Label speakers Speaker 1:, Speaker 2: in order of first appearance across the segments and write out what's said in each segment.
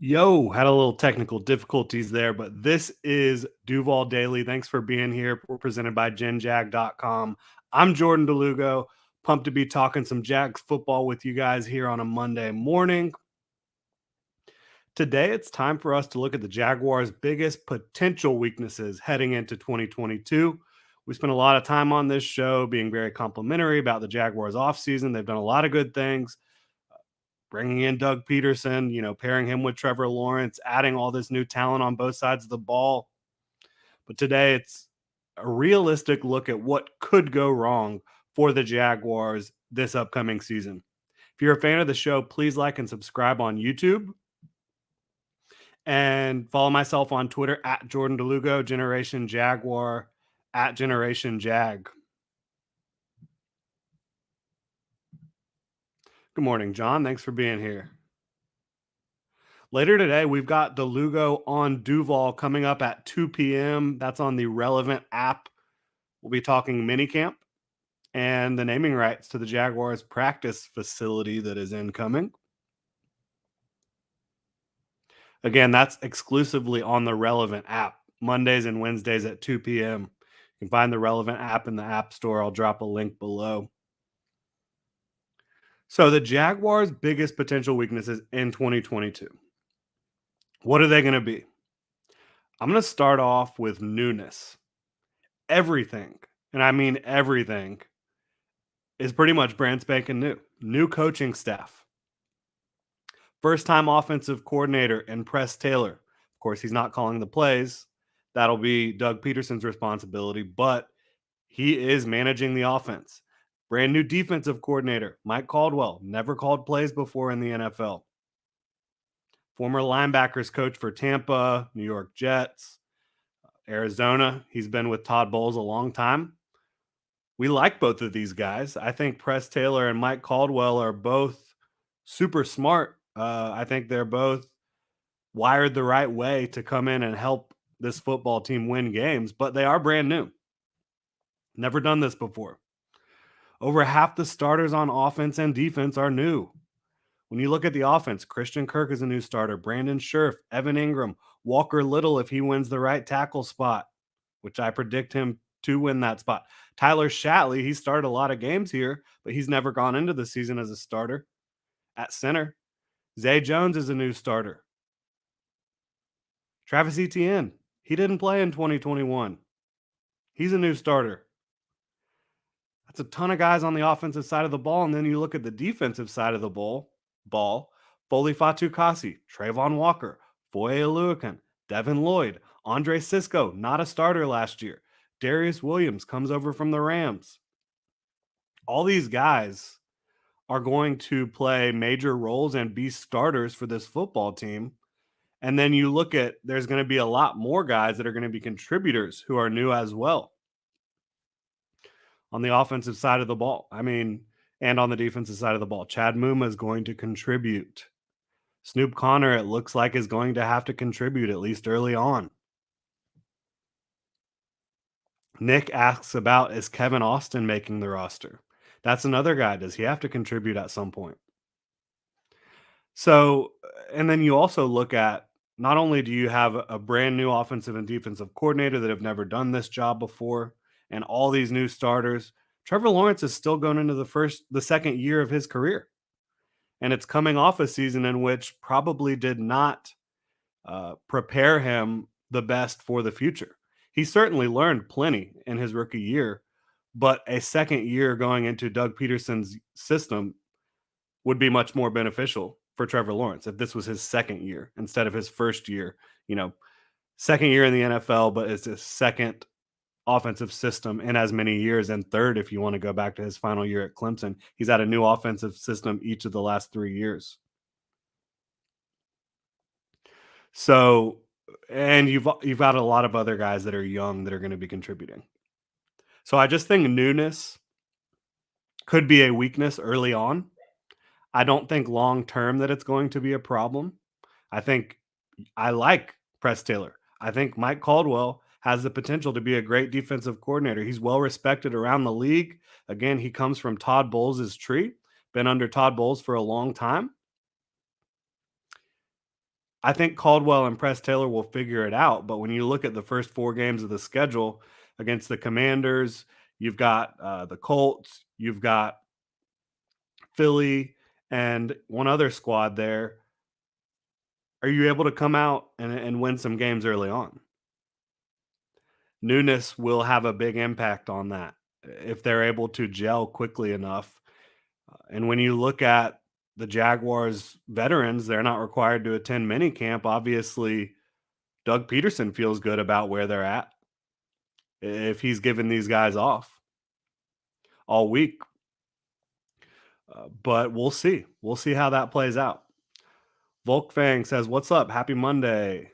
Speaker 1: Yo, had a little technical difficulties there, but this is Duval Daily. Thanks for being here. We're presented by genjag.com. I'm Jordan DeLugo, pumped to be talking some Jags football with you guys here on a Monday morning. Today, it's time for us to look at the Jaguars' biggest potential weaknesses heading into 2022. We spent a lot of time on this show being very complimentary about the Jaguars offseason. They've done a lot of good things, bringing in Doug Peterson, pairing him with Trevor Lawrence, adding all this new talent on both sides of the ball. But today it's a realistic look at what could go wrong for the Jaguars this upcoming season. If you're a fan of the show, please like and subscribe on YouTube and follow myself on Twitter at Jordan DeLugo, Generation Jaguar, at Generation Jag. Good morning, John. Thanks for being here. Later today, we've got DeLugo on Duval coming up at 2 p.m. That's on the Relevant app. We'll be talking Minicamp and the naming rights to the Jaguars practice facility that is incoming. Again, that's exclusively on the Relevant app, Mondays and Wednesdays at 2 p.m. You can find the Relevant app in the App Store. I'll drop a link below. So, the Jaguars' biggest potential weaknesses in 2022. What are they going to be? I'm going to start off with newness. Everything, and I mean everything, is pretty much brand spanking new. New coaching staff. First time offensive coordinator in Press Taylor. Of course, he's not calling the plays. That'll be Doug Peterson's responsibility, but he is managing the offense. Brand new defensive coordinator, Mike Caldwell, never called plays before in the NFL. Former linebackers coach for Tampa, New York Jets, Arizona. He's been with Todd Bowles a long time. We like both of these guys. I think Press Taylor and Mike Caldwell are both super smart. I think they're both wired the right way to come in and help this football team win games, but they are brand new. Never done this before. Over half the starters on offense and defense are new. When you look at the offense, Christian Kirk is a new starter, Brandon Scherf, Evan Ingram, Walker Little if he wins the right tackle spot, which I predict him to win that spot. Tyler Shatley, he started a lot of games here, but he's never gone into the season as a starter. At center, Zay Jones is a new starter. Travis Etienne, he didn't play in 2021. He's a new starter. That's a ton of guys on the offensive side of the ball. And then you look at the defensive side of the ball, Foley Fatukasi, Trayvon Walker, Foye Aluakin, Devin Lloyd, Andre Sisco, not a starter last year. Darius Williams comes over from the Rams. All these guys are going to play major roles and be starters for this football team. And then you look at, there's going to be a lot more guys that are going to be contributors who are new as well on the offensive side of the ball. And on the defensive side of the ball. Chad Muma is going to contribute. Snoop Connor, it looks like, is going to have to contribute at least early on. Nick asks about, is Kevin Austin making the roster? That's another guy. Does he have to contribute at some point? So, and then you also look at, not only do you have a brand new offensive and defensive coordinator that have never done this job before, and all these new starters, Trevor Lawrence is still going into the second year of his career. And it's coming off a season in which probably did not prepare him the best for the future. He certainly learned plenty in his rookie year, but a second year going into Doug Peterson's system would be much more beneficial for Trevor Lawrence if this was his second year instead of his first year. Second year in the NFL, but it's his second offensive system in as many years, and third if you want to go back to his final year at Clemson. He's had a new offensive system each of the last 3 years. So, and you've got a lot of other guys that are young that are going to be contributing. So I just think newness could be a weakness early on. I don't think long term that it's going to be a problem. I like Press Taylor. I think Mike Caldwell has the potential to be a great defensive coordinator. He's well respected around the league. Again, he comes from Todd Bowles' tree, been under Todd Bowles for a long time. I think Caldwell and Press Taylor will figure it out, but when you look at the first 4 games of the schedule against the Commanders, you've got, the Colts, you've got Philly, and one other squad there. Are you able to come out and win some games early on? Newness will have a big impact on that if they're able to gel quickly enough. And when you look at the Jaguars veterans, they're not required to attend minicamp. Obviously, Doug Peterson feels good about where they're at if he's given these guys off all week. But we'll see. We'll see how that plays out. Volkfang says, "What's up? Happy Monday."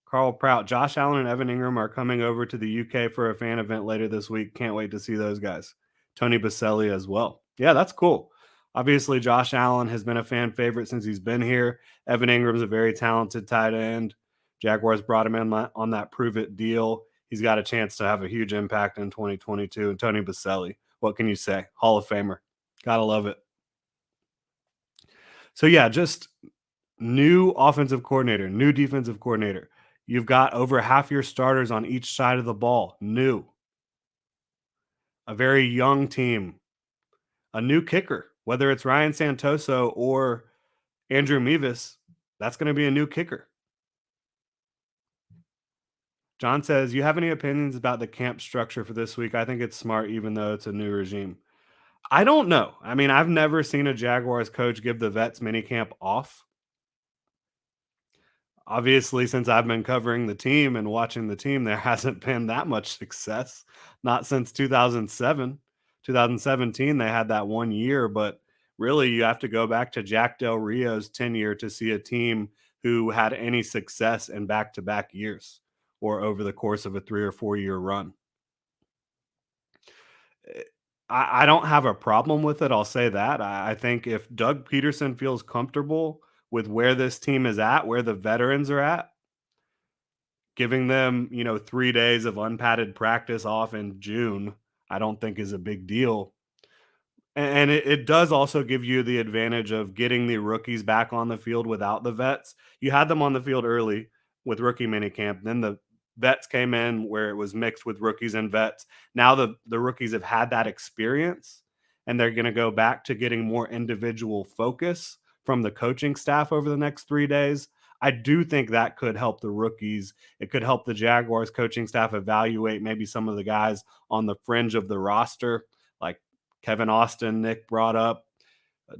Speaker 1: Carl Prout, Josh Allen and Evan Ingram are coming over to the UK for a fan event later this week. Can't wait to see those guys. Tony Baselli as well. Yeah, that's cool. Obviously, Josh Allen has been a fan favorite since he's been here. Evan Ingram's a very talented tight end. Jaguars brought him in on that prove it deal. He's got a chance to have a huge impact in 2022. And Tony Baselli, what can you say? Hall of Famer. Gotta love it. So, yeah, just new offensive coordinator, new defensive coordinator. You've got over half your starters on each side of the ball, new. A very young team, a new kicker, whether it's Ryan Santoso or Andrew Mevis, that's going to be a new kicker. John says, "You have any opinions about the camp structure for this week? I think it's smart, even though it's a new regime." I don't know. I mean, I've never seen a Jaguars coach give the vets minicamp off. Obviously, since I've been covering the team and watching the team, there hasn't been that much success. Not since 2007. 2017, they had that 1 year, but really you have to go back to Jack Del Rio's tenure to see a team who had any success in back-to-back years or over the course of a 3 or 4 year run. Eh, I don't have a problem with it. I'll say that. I think if Doug Peterson feels comfortable with where this team is at, where the veterans are at, giving them, 3 days of unpadded practice off in June, I don't think is a big deal. And it does also give you the advantage of getting the rookies back on the field without the vets. You had them on the field early with rookie minicamp. Then the vets came in where it was mixed with rookies and vets. Now the rookies have had that experience and they're going to go back to getting more individual focus from the coaching staff over the next 3 days. I do think that could help the rookies. It could help the Jaguars coaching staff evaluate maybe some of the guys on the fringe of the roster, like Kevin Austin, Nick brought up. Uh,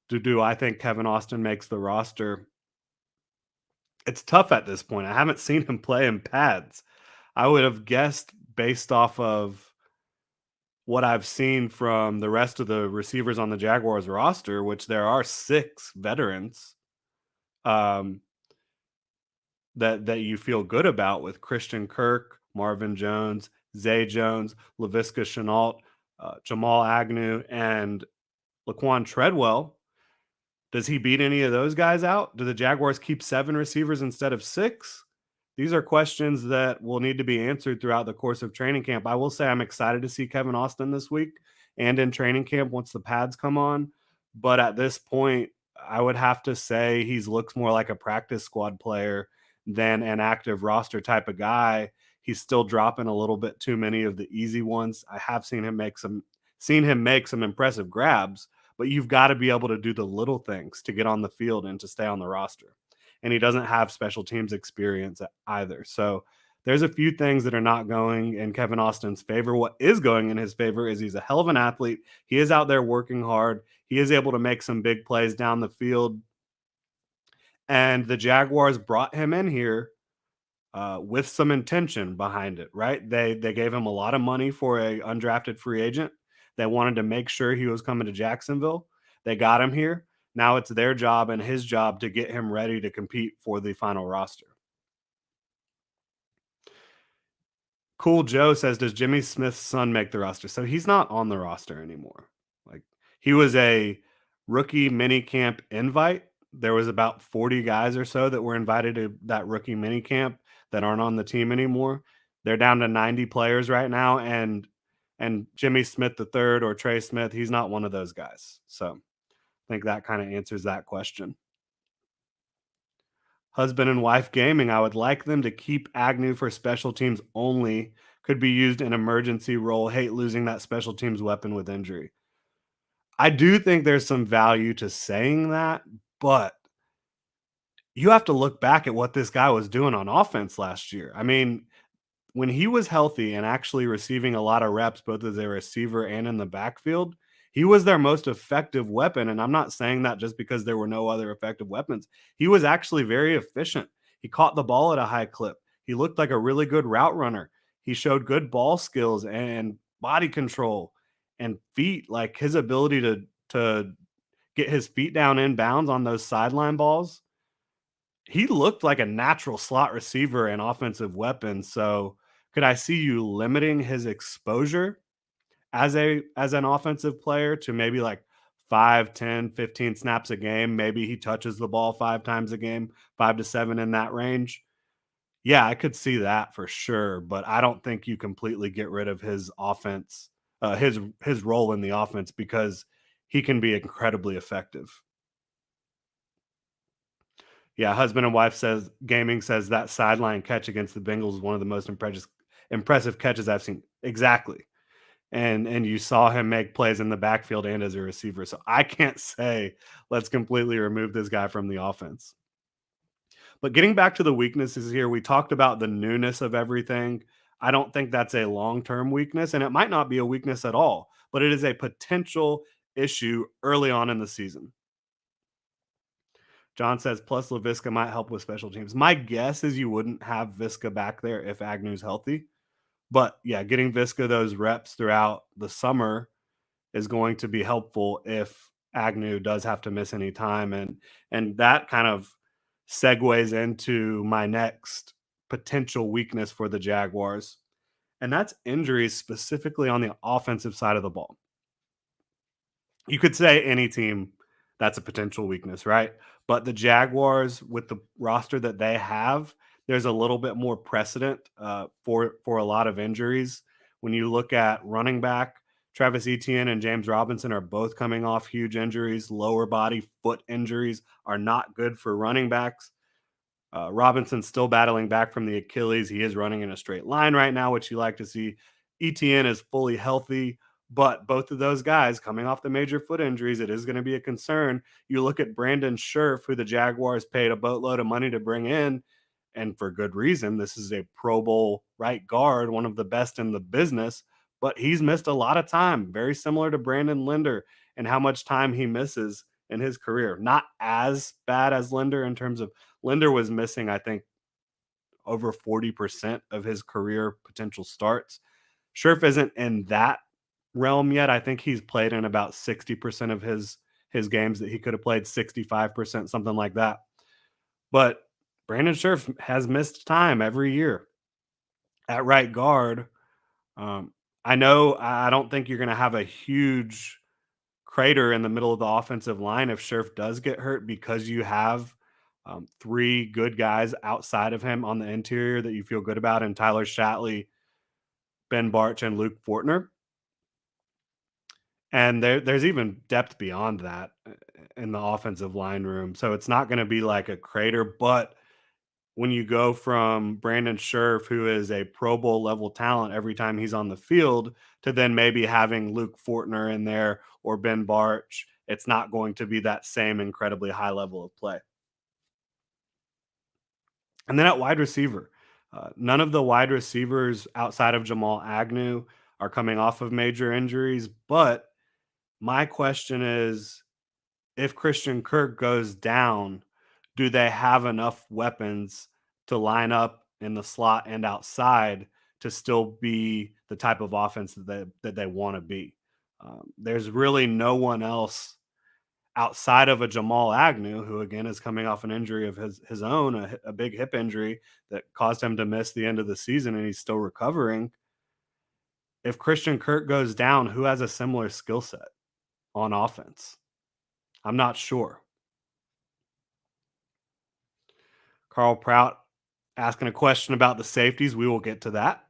Speaker 1: do I think Kevin Austin makes the roster? It's tough at this point. I haven't seen him play in pads. I would have guessed based off of what I've seen from the rest of the receivers on the Jaguars roster, which there are 6 veterans, um, that you feel good about with Christian Kirk, Marvin Jones, Zay Jones, Laviska Shenault, Jamal Agnew, and Laquan Treadwell. Does he beat any of those guys out? Do the Jaguars keep 7 receivers instead of 6? These are questions that will need to be answered throughout the course of training camp. I will say I'm excited to see Kevin Austin this week and in training camp once the pads come on. But at this point, I would have to say he looks more like a practice squad player than an active roster type of guy. He's still dropping a little bit too many of the easy ones. I have seen him make some impressive grabs, but you've got to be able to do the little things to get on the field and to stay on the roster. And he doesn't have special teams experience either. So there's a few things that are not going in Kevin Austin's favor. What is going in his favor is he's a hell of an athlete. He is out there working hard. He is able to make some big plays down the field. And the Jaguars brought him in here with some intention behind it, right? They gave him a lot of money for a undrafted free agent. They wanted to make sure he was coming to Jacksonville. They got him here. Now it's their job and his job to get him ready to compete for the final roster. Cool Joe says, "Does Jimmy Smith's son make the roster?" So he's not on the roster anymore. Like he was a rookie mini camp invite. There was about 40 guys or so that were invited to that rookie mini camp that aren't on the team anymore. They're down to 90 players right now, and Jimmy Smith the third or Trey Smith, he's not one of those guys. So I think that kind of answers that question. Husband and wife gaming, I would like them to keep Agnew for special teams only. Could be used in emergency role. Hate losing that special teams weapon with injury. I do think there's some value to saying that, but you have to look back at what this guy was doing on offense last year. I mean, when he was healthy and actually receiving a lot of reps, both as a receiver and in the backfield, he was their most effective weapon. And I'm not saying that just because there were no other effective weapons. He was actually very efficient. He caught the ball at a high clip. He looked like a really good route runner. He showed good ball skills and body control and feet, like his ability to get his feet down in bounds on those sideline balls. He looked like a natural slot receiver and offensive weapon, so could I see you limiting his exposure as an offensive player to maybe like 5, 10, 15 snaps a game? Maybe he touches the ball 5 times a game, 5 to 7 in that range. Yeah, I could see that for sure, but I don't think you completely get rid of his offense, his role in the offense because he can be incredibly effective. Yeah, husband and wife says gaming says that sideline catch against the Bengals is one of the most impressive catches I've seen. Exactly. And you saw him make plays in the backfield and as a receiver. So I can't say let's completely remove this guy from the offense. But getting back to the weaknesses here, we talked about the newness of everything. I don't think that's a long-term weakness, and it might not be a weakness at all, but it is a potential issue early on in the season. John says, plus LaVisca might help with special teams. My guess is you wouldn't have Visca back there if Agnew's healthy. But yeah, getting Visca those reps throughout the summer is going to be helpful if Agnew does have to miss any time. And that kind of segues into my next potential weakness for the Jaguars. And that's injuries specifically on the offensive side of the ball. You could say any team that's a potential weakness, right? But the Jaguars, with the roster that they have, there's a little bit more precedent for a lot of injuries. When you look at running back, Travis Etienne and James Robinson are both coming off huge injuries. Lower body foot injuries are not good for running backs. Robinson's still battling back from the Achilles. He is running in a straight line right now, which you like to see. ETN is fully healthy, but both of those guys coming off the major foot injuries, it is going to be a concern. You look at Brandon Scherf, who the Jaguars paid a boatload of money to bring in, and for good reason. This is a Pro Bowl right guard, one of the best in the business, but he's missed a lot of time, very similar to Brandon Linder and how much time he misses in his career. Not as bad as Linder in terms of Linder was missing, I think, over 40% of his career potential starts. Scherf isn't in that realm yet. I think he's played in about 60% of his games that he could have played, 65%, something like that. But Brandon Scherf has missed time every year at right guard. Um, I know I don't think you're going to have a huge crater in the middle of the offensive line if Scherf does get hurt because you have three good guys outside of him on the interior that you feel good about, and Tyler Shatley, Ben Barch, and Luke Fortner. And there's even depth beyond that in the offensive line room. So it's not going to be like a crater, but when you go from Brandon Scherf, who is a Pro Bowl level talent every time he's on the field, to then maybe having Luke Fortner in there or Ben Barch, it's not going to be that same incredibly high level of play. And then at wide receiver, none of the wide receivers outside of Jamal Agnew are coming off of major injuries. But my question is, if Christian Kirk goes down, do they have enough weapons to line up in the slot and outside to still be the type of offense that they want to be? There's really no one else outside of a Jamal Agnew, who again is coming off an injury of his own, a big hip injury that caused him to miss the end of the season, and he's still recovering. If Christian Kirk goes down, who has a similar skill set on offense? I'm not sure. Carl Prout asking a question about the safeties. We will get to that.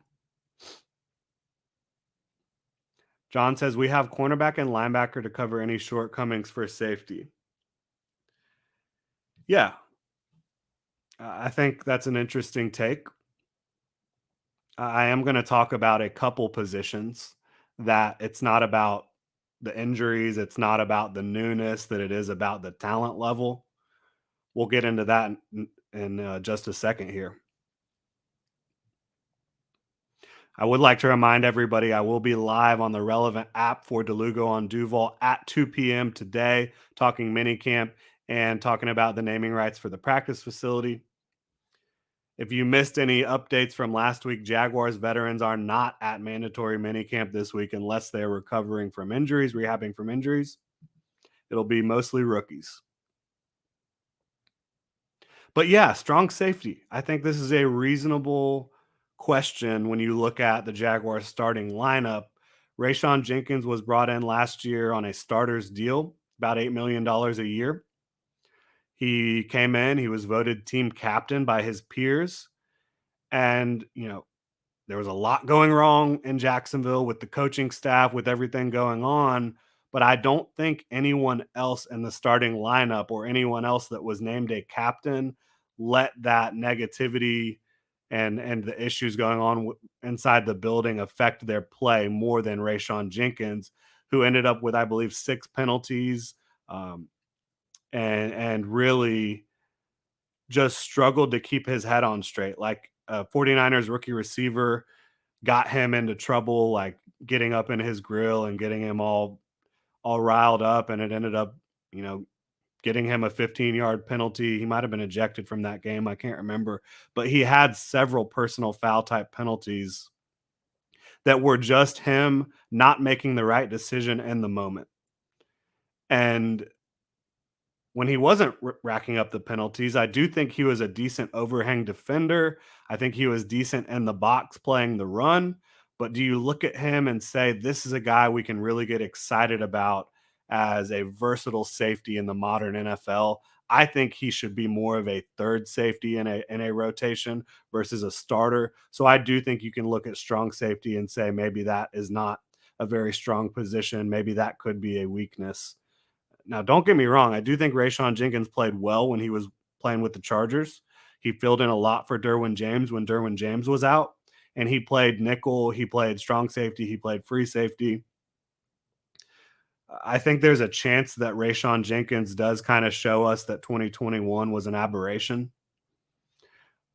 Speaker 1: John says we have cornerback and linebacker to cover any shortcomings for safety. Yeah. I think that's an interesting take. I am going to talk about a couple positions that it's not about the injuries, it's not about the newness, that it is about the talent level. We'll get into that in just a second here. I would like to remind everybody I will be live on the relevant app for DeLugo on Duval at 2 p.m. today, talking minicamp and talking about the naming rights for the practice facility. If you missed any updates from last week, Jaguars veterans are not at mandatory minicamp this week unless they're recovering from injuries, rehabbing from injuries. It'll be mostly rookies. But yeah, strong safety. I think this is a reasonable question when you look at the Jaguars starting lineup. Rayshawn Jenkins was brought in last year on a starter's deal, about $8 million a year. He came in, he was voted team captain by his peers. And, there was a lot going wrong in Jacksonville with the coaching staff, with everything going on. But I don't think anyone else in the starting lineup or anyone else that was named a captain let that negativity and the issues going on inside the building affect their play more than Rayshawn Jenkins, who ended up with, I believe, 6 penalties, um, and really just struggled to keep his head on straight. Like 49ers rookie receiver got him into trouble, like getting up in his grill and getting him all riled up, and it ended up, you know, getting him a 15-yard penalty. He might have been ejected from that game. I can't remember, but he had several personal foul type penalties that were just him not making the right decision in the moment. And when he wasn't racking up the penalties, I do think he was a decent overhang defender. I think he was decent in the box playing the run. But do you look at him and say, this is a guy we can really get excited about as a versatile safety in the modern NFL? I think he should be more of a third safety in a rotation versus a starter. So I do think you can look at strong safety and say maybe that is not a very strong position. Maybe that could be a weakness. Now, don't get me wrong. I do think Rayshawn Jenkins played well when he was playing with the Chargers. He filled in a lot for Derwin James when Derwin James was out, and he played nickel, he played strong safety, he played free safety. I think there's a chance that Rayshawn Jenkins does kind of show us that 2021 was an aberration.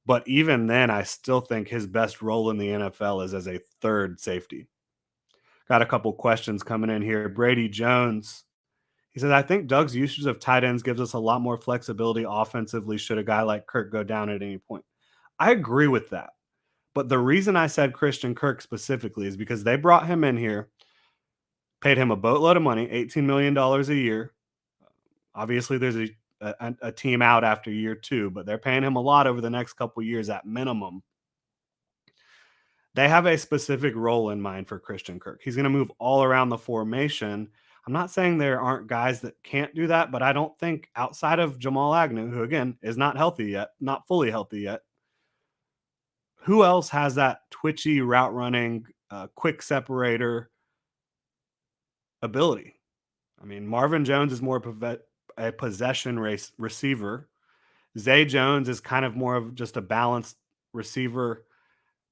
Speaker 1: But even then, I still think his best role in the NFL is as a third safety. Got a couple questions coming in here. Brady Jones, he says, I think Doug's usage of tight ends gives us a lot more flexibility offensively should a guy like Kirk go down at any point. I agree with that. But the reason I said Christian Kirk specifically is because they brought him in here, paid him a boatload of money, $18 million a year. Obviously, there's a team out after year two, but they're paying him a lot over the next couple years at minimum. They have a specific role in mind for Christian Kirk. He's going to move all around the formation. I'm not saying there aren't guys that can't do that, but I don't think outside of Jamal Agnew, who again is not healthy yet, not fully healthy yet, who else has that twitchy route running, quick separator ability? I mean, Marvin Jones is more a possession race receiver. Zay Jones is kind of more of just a balanced receiver,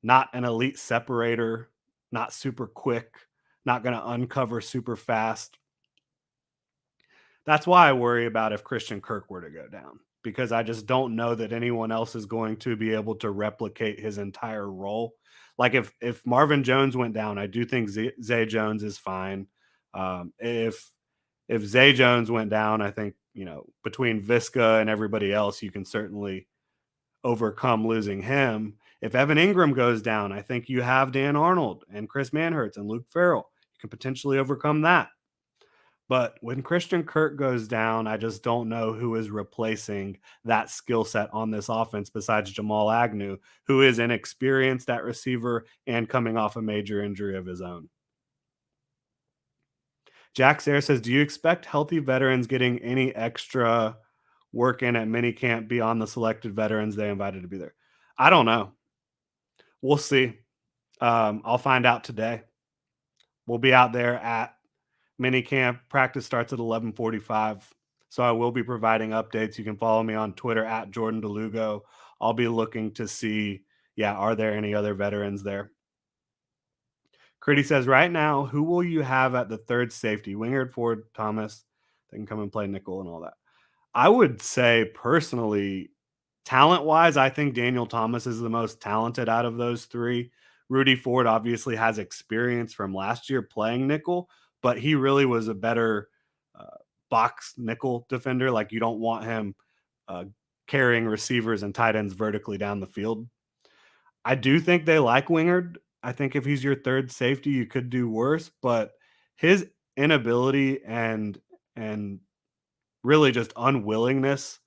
Speaker 1: not an elite separator, not super quick, not going to uncover super fast. That's why I worry about if Christian Kirk were to go down, because I just don't know that anyone else is going to be able to replicate his entire role. Like if Marvin Jones went down, I do think Zay Jones is fine. If Zay Jones went down, I think, between Visca and everybody else, you can certainly overcome losing him. If Evan Ingram goes down, I think you have Dan Arnold and Chris Manhertz and Luke Farrell. You can potentially overcome that. But when Christian Kirk goes down, I just don't know who is replacing that skill set on this offense besides Jamal Agnew, who is inexperienced at receiver and coming off a major injury of his own. Jack Sayre says, do you expect healthy veterans getting any extra work in at minicamp beyond the selected veterans they invited to be there? I don't know. We'll see. I'll find out today. We'll be out there at minicamp. Practice starts at 11:45. So I will be providing updates. You can follow me on Twitter at Jordan DeLugo. I'll be looking to see, yeah, are there any other veterans there? Critty says, right now, who will you have at the third safety? Wingard, Ford, Thomas. They can come and play nickel and all that. I would say personally, talent wise, I think Daniel Thomas is the most talented out of those three. Rudy Ford obviously has experience from last year playing nickel, but he really was a better uh, box nickel defender. Like you don't want him uh, carrying receivers and tight ends vertically down the field. I do think they like Wingard. I think if he's your third safety, you could do worse, but his inability and really just unwillingness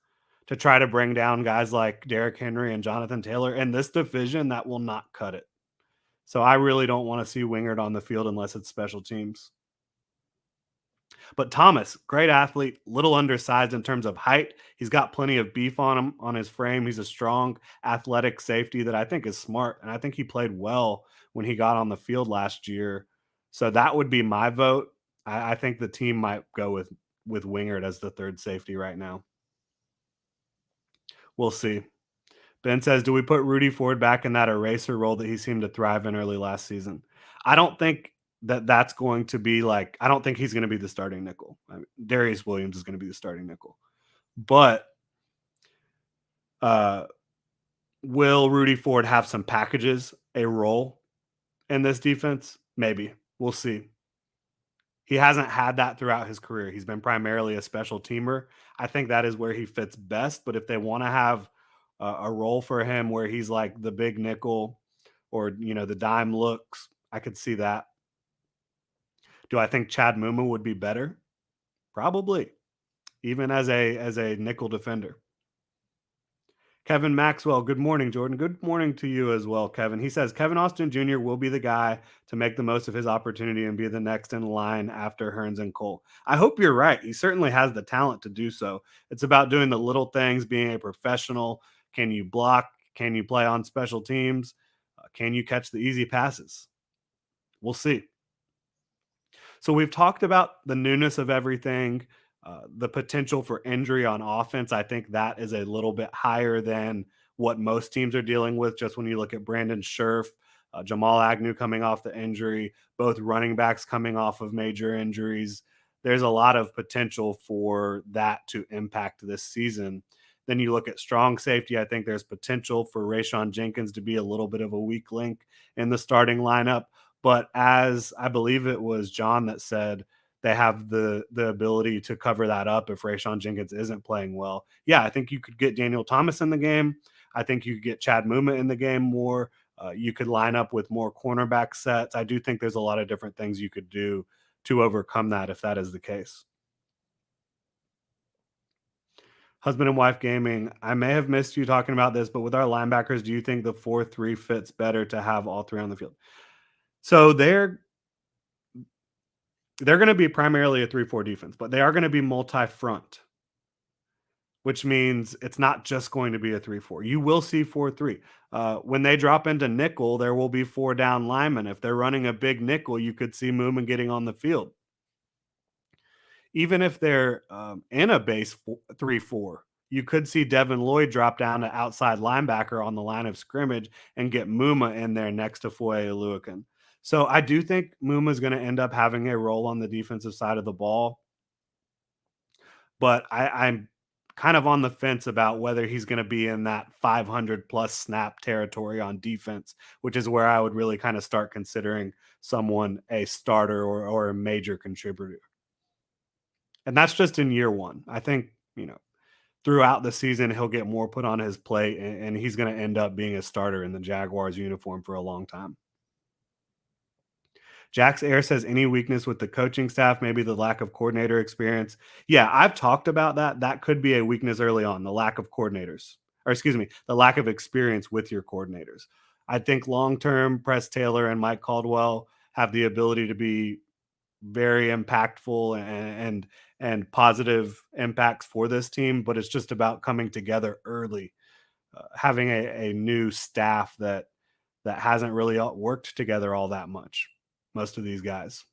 Speaker 1: to try to bring down guys like Derrick Henry and Jonathan Taylor in this division, that will not cut it. So I really don't want to see Wingard on the field unless it's special teams. But Thomas, great athlete, little undersized in terms of height. He's got plenty of beef on him on his frame. He's a strong, athletic safety that I think is smart, and I think he played well when he got on the field last year. So that would be my vote. I think the team might go with Wingard as the third safety right now. We'll see. Ben says, "Do we put Rudy Ford back in that eraser role that he seemed to thrive in early last season?" I don't think that's going to be like. I don't think he's going to be the starting nickel. I mean, Darius Williams is going to be the starting nickel, but uh, will Rudy Ford have some packages, a role in this defense? Maybe we'll see. He hasn't had that throughout his career. He's been primarily a special teamer. I think that is where he fits best. But if they want to have a role for him where he's like the big nickel or the dime looks, I could see that. Do I think Chad Muma would be better? Probably, even as a nickel defender. Kevin Maxwell, good morning, Jordan. Good morning to you as well, Kevin. He says Kevin Austin Jr. will be the guy to make the most of his opportunity and be the next in line after Hearns and Cole. I hope you're right. He certainly has the talent to do so. It's about doing the little things, being a professional. Can you block? Can you play on special teams? Can you catch the easy passes? We'll see. So we've talked about the newness of everything, the potential for injury on offense. I think that is a little bit higher than what most teams are dealing with. Just when you look at Brandon Scherf, Jamal Agnew coming off the injury, both running backs coming off of major injuries, there's a lot of potential for that to impact this season. Then you look at strong safety. I think there's potential for Rayshon Jenkins to be a little bit of a weak link in the starting lineup. But as I believe it was John that said they have the ability to cover that up if Rayshon Jenkins isn't playing well. Yeah, I think you could get Daniel Thomas in the game. I think you could get Chad Muma in the game more. You could line up with more cornerback sets. I do think there's a lot of different things you could do to overcome that if that is the case. Husband and wife gaming. I may have missed you talking about this, but with our linebackers, do you think the 4-3 fits better to have all three on the field? So they're going to be primarily a 3-4 defense, but they are going to be multi-front, which means it's not just going to be a 3-4. You will see 4-3. When they drop into nickel, there will be four down linemen. If they're running a big nickel, you could see Moomin getting on the field. Even if they're in a base 3-4, you could see Devin Lloyd drop down to outside linebacker on the line of scrimmage and get Muma in there next to Foye Oluokun. So I do think Muma is going to end up having a role on the defensive side of the ball, but I'm kind of on the fence about whether he's going to be in that 500 plus snap territory on defense, which is where I would really kind of start considering someone a starter or a major contributor. And that's just in year one. I think, throughout the season, he'll get more put on his plate and he's going to end up being a starter in the Jaguars uniform for a long time. Jax Air says any weakness with the coaching staff, maybe the lack of coordinator experience. Yeah, I've talked about that. That could be a weakness early on, the lack of coordinators, or excuse me, the lack of experience with your coordinators. I think long term, Press Taylor and Mike Caldwell have the ability to be very impactful and positive impacts for this team, but it's just about coming together early, having a new staff that hasn't really worked together all that much. Most of these guys.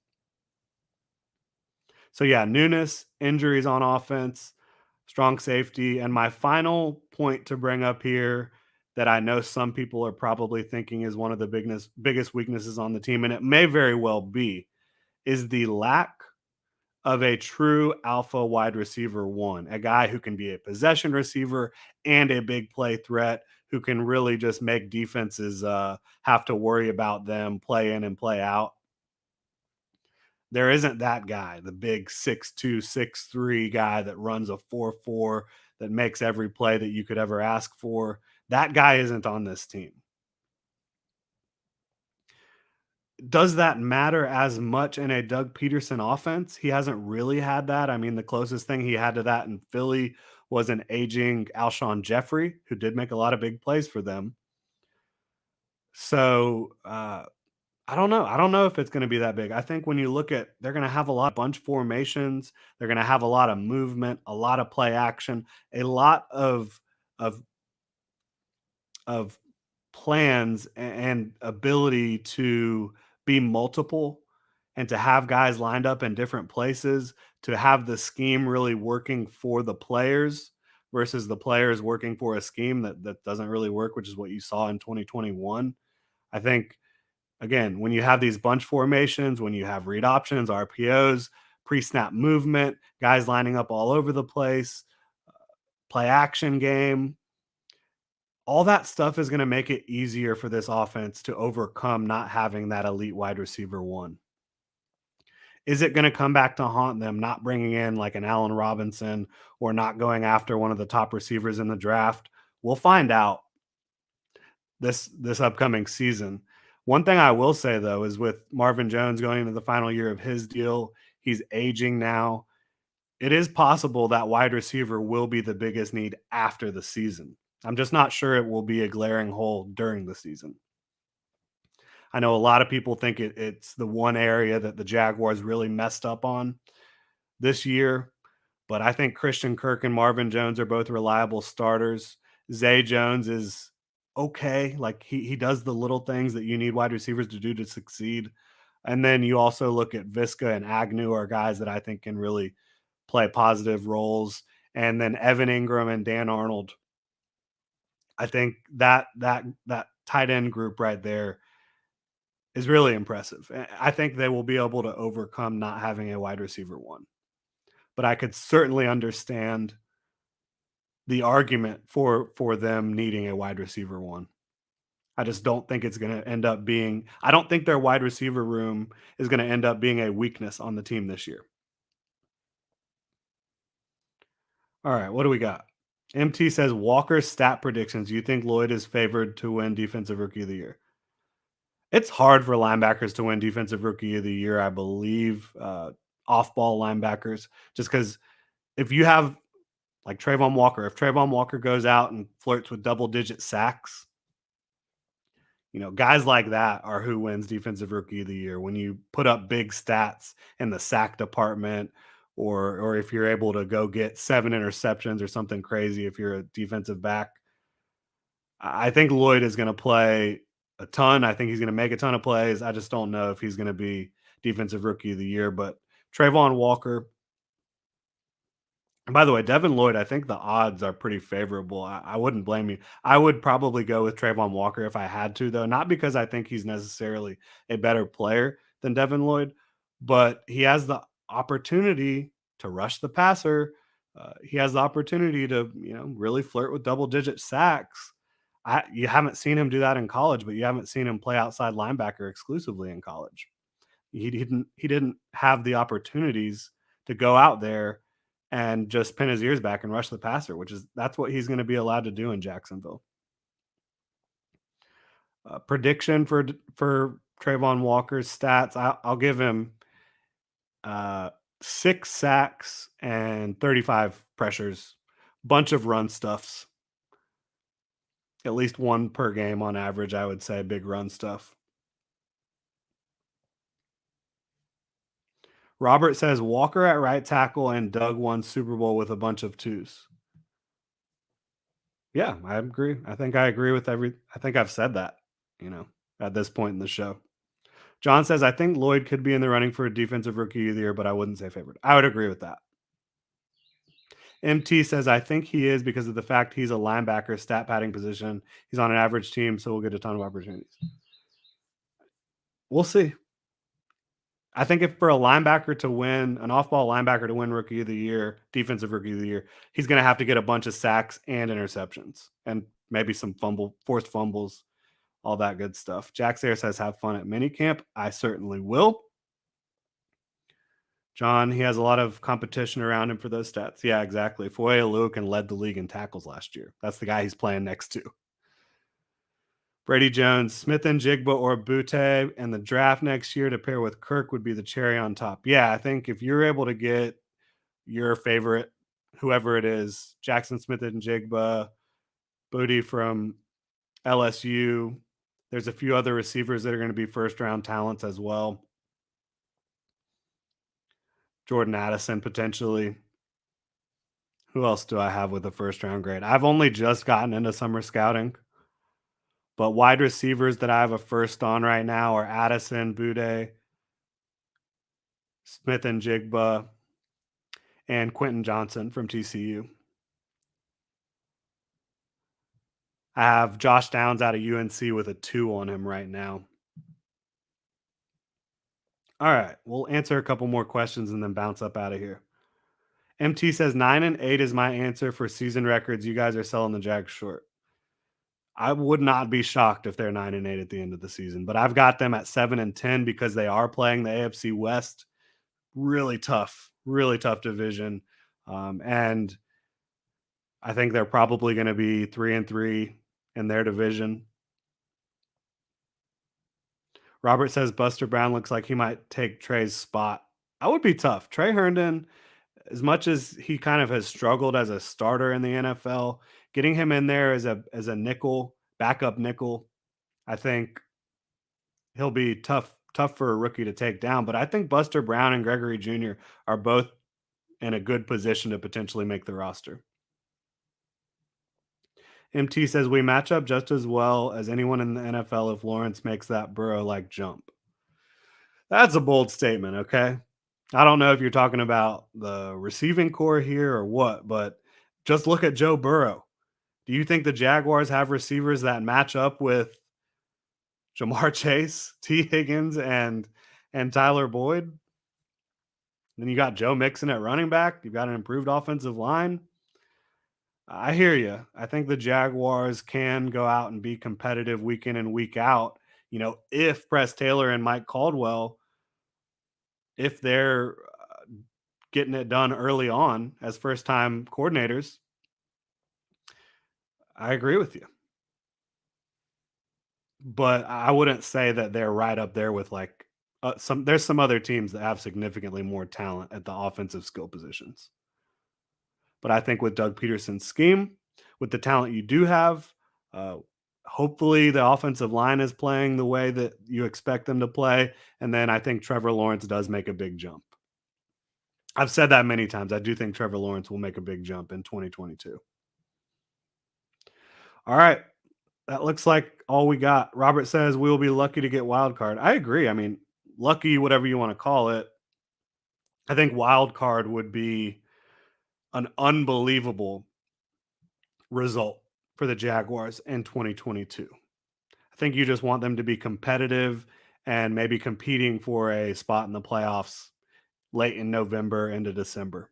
Speaker 1: So yeah, newness, injuries on offense. strong safety. And my final point to bring up here that I know some people are probably thinking is one of the biggest weaknesses on the team, and it may very well be, is the lack of a true alpha wide receiver one, a guy who can be a possession receiver and a big play threat who can really just make defenses have to worry about them play in and play out. There isn't that guy, the big 6'2", 6'3" guy that runs a 4.4 that makes every play that you could ever ask for. That guy isn't on this team. Does that matter as much in a Doug Peterson offense? He hasn't really had that. I mean, the closest thing he had to that in Philly was an aging Alshon Jeffrey, who did make a lot of big plays for them. So I don't know. I don't know if it's going to be that big. I think when you look at, they're going to have a lot of bunch formations. They're going to have a lot of movement, a lot of play action, a lot of of plans and ability to be multiple and to have guys lined up in different places, to have the scheme really working for the players versus the players working for a scheme that doesn't really work, which is what you saw in 2021. I think, again, when you have these bunch formations, when you have read options, RPOs, pre-snap movement, guys lining up all over the place, play action game, all that stuff is going to make it easier for this offense to overcome not having that elite wide receiver one. Is it going to come back to haunt them not bringing in like an Allen Robinson or not going after one of the top receivers in the draft? We'll find out this upcoming season. One thing I will say though is with Marvin Jones going into the final year of his deal, he's aging now. It is possible that wide receiver will be the biggest need after the season. I'm just not sure it will be a glaring hole during the season. I know a lot of people think it's the one area that the Jaguars really messed up on this year, but I think Christian Kirk and Marvin Jones are both reliable starters. Zay Jones is okay. Like he does the little things that you need wide receivers to do to succeed. And then you also look at Visca and Agnew are guys that I think can really play positive roles. And then Evan Ingram and Dan Arnold. I think that tight end group right there is really impressive. I think they will be able to overcome not having a wide receiver one. But I could certainly understand the argument for them needing a wide receiver one. I just don't think it's going to end up being I don't think their wide receiver room is going to end up being a weakness on the team this year. All right, what do we got? MT says Walker's stat predictions. Do you think Lloyd is favored to win defensive rookie of the year? It's hard for linebackers to win defensive rookie of the year, I believe, off-ball linebackers, just because if you have like Trayvon Walker, if Trayvon Walker goes out and flirts with double-digit sacks, guys like that are who wins defensive rookie of the year. When you put up big stats in the sack department, or if you're able to go get 7 interceptions or something crazy, if you're a defensive back, I think Lloyd is going to play a ton. I think he's going to make a ton of plays. I just don't know if he's going to be defensive rookie of the year. But Trayvon Walker, and by the way, Devin Lloyd, I think the odds are pretty favorable. I wouldn't blame you. I would probably go with Trayvon Walker if I had to, though, not because I think he's necessarily a better player than Devin Lloyd, but he has the opportunity to rush the passer. He has the opportunity to, really flirt with double digit sacks. You haven't seen him do that in college, but you haven't seen him play outside linebacker exclusively in college. He didn't have the opportunities to go out there and just pin his ears back and rush the passer, that's what he's going to be allowed to do in Jacksonville. Prediction for Trayvon Walker's stats, I'll give him 6 sacks and 35 pressures, bunch of run stuffs, at least one per game on average. I would say big run stuff. Robert says Walker at right tackle and Doug won Super Bowl with a bunch of twos. Yeah, I agree. I agree with I think I've said that, at this point in the show. John says, I think Lloyd could be in the running for a defensive rookie of the year, but I wouldn't say favorite. I would agree with that. MT says, I think he is because of the fact he's a linebacker, stat padding position. He's on an average team, so we'll get a ton of opportunities. We'll see. I think if for a linebacker to win, an off-ball linebacker to win Rookie of the Year, Defensive Rookie of the Year, he's going to have to get a bunch of sacks and interceptions, and maybe some forced fumbles, all that good stuff. Jack Sayre says, "Have fun at minicamp." I certainly will. John, he has a lot of competition around him for those stats. Yeah, exactly. Foye Oluokun led the league in tackles last year. That's the guy he's playing next to. Brady Jones, Smith and Jigba or Butte and the draft next year to pair with Kirk would be the cherry on top. Yeah, I think if you're able to get your favorite, whoever it is, Jackson Smith and Jigba, Booty from LSU, there's a few other receivers that are going to be first round talents as well. Jordan Addison potentially. Who else do I have with a first round grade? I've only just gotten into summer scouting, but wide receivers that I have a first on right now are Addison, Bude, Smith and Jigba, and Quentin Johnson from TCU. I have Josh Downs out of UNC with a 2 on him right now. All right, we'll answer a couple more questions and then bounce up out of here. MT says 9-8 is my answer for season records. You guys are selling the Jags short. I would not be shocked if they're 9-8 at the end of the season, but I've got them at 7-10 because they are playing the AFC West. Really tough division. And I think they're probably going to be 3-3 in their division. Robert says Buster Brown looks like he might take Trey's spot. I would be tough. Trey Herndon, as much as he kind of has struggled as a starter in the NFL, getting him in there as a nickel, backup nickel, I think he'll be tough for a rookie to take down. But I think Buster Brown and Gregory Jr. are both in a good position to potentially make the roster. MT says we match up just as well as anyone in the NFL if Lawrence makes that Burrow-like jump. That's a bold statement, okay? I don't know if you're talking about the receiving core here or what, but just look at Joe Burrow. Do you think the Jaguars have receivers that match up with Jamar Chase, T. Higgins, and Tyler Boyd? Then you got Joe Mixon at running back. You've got an improved offensive line. I hear you. I think the Jaguars can go out and be competitive week in and week out. You know, if Press Taylor and Mike Caldwell, if they're getting it done early on as first time coordinators, I agree with you. But I wouldn't say that they're right up there with like there's some other teams that have significantly more talent at the offensive skill positions. But I think with Doug Peterson's scheme, with the talent you do have, uh, hopefully the offensive line is playing the way that you expect them to play. And then I think Trevor Lawrence does make a big jump. I've said that many times. I do think Trevor Lawrence will make a big jump in 2022. All right. That looks like all we got. Robert says we will be lucky to get wild card. I agree. I mean, lucky, whatever you want to call it. I think wild card would be an unbelievable result for the Jaguars in 2022. I think you just want them to be competitive and maybe competing for a spot in the playoffs late in November into December.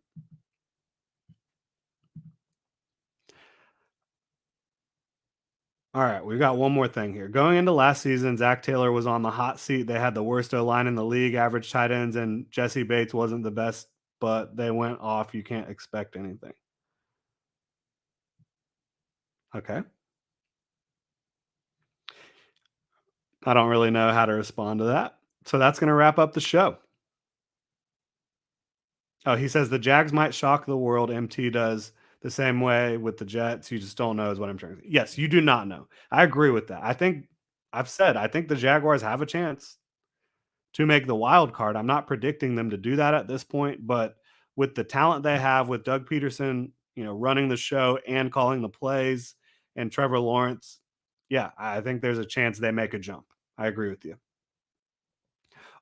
Speaker 1: All right, we've got one more thing here. Going into last season, Zach Taylor was on the hot seat. They had the worst O line in the league, average tight ends, and Jesse Bates wasn't the best, but they went off. You can't expect anything. Okay. I don't really know how to respond to that. So that's going to wrap up the show. Oh, he says the Jags might shock the world. MT does the same way with the Jets. You just don't know, is what I'm trying to say. Yes, you do not know. I agree with that. I think the Jaguars have a chance to make the wild card. I'm not predicting them to do that at this point, but with the talent they have, with Doug Peterson, running the show and calling the plays, and Trevor Lawrence, yeah, I think there's a chance they make a jump. I agree with you.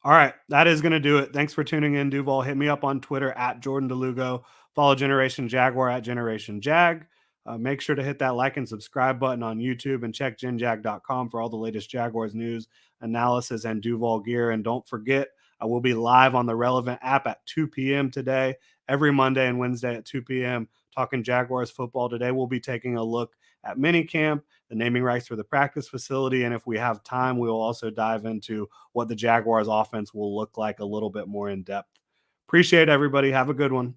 Speaker 1: All right, that is going to do it. Thanks for tuning in, Duval. Hit me up on Twitter at Jordan DeLugo. Follow Generation Jaguar at Generation Jag. Make sure to hit that like and subscribe button on YouTube and check genjag.com for all the latest Jaguars news, analysis, and Duval gear. And don't forget, I will be live on the Relevant app at 2 p.m. today, every Monday and Wednesday at 2 p.m. talking Jaguars football. Today we'll be taking a look at Minicamp, the naming rights for the practice facility, and if we have time, we will also dive into what the Jaguars offense will look like a little bit more in depth. Appreciate everybody. Have a good one.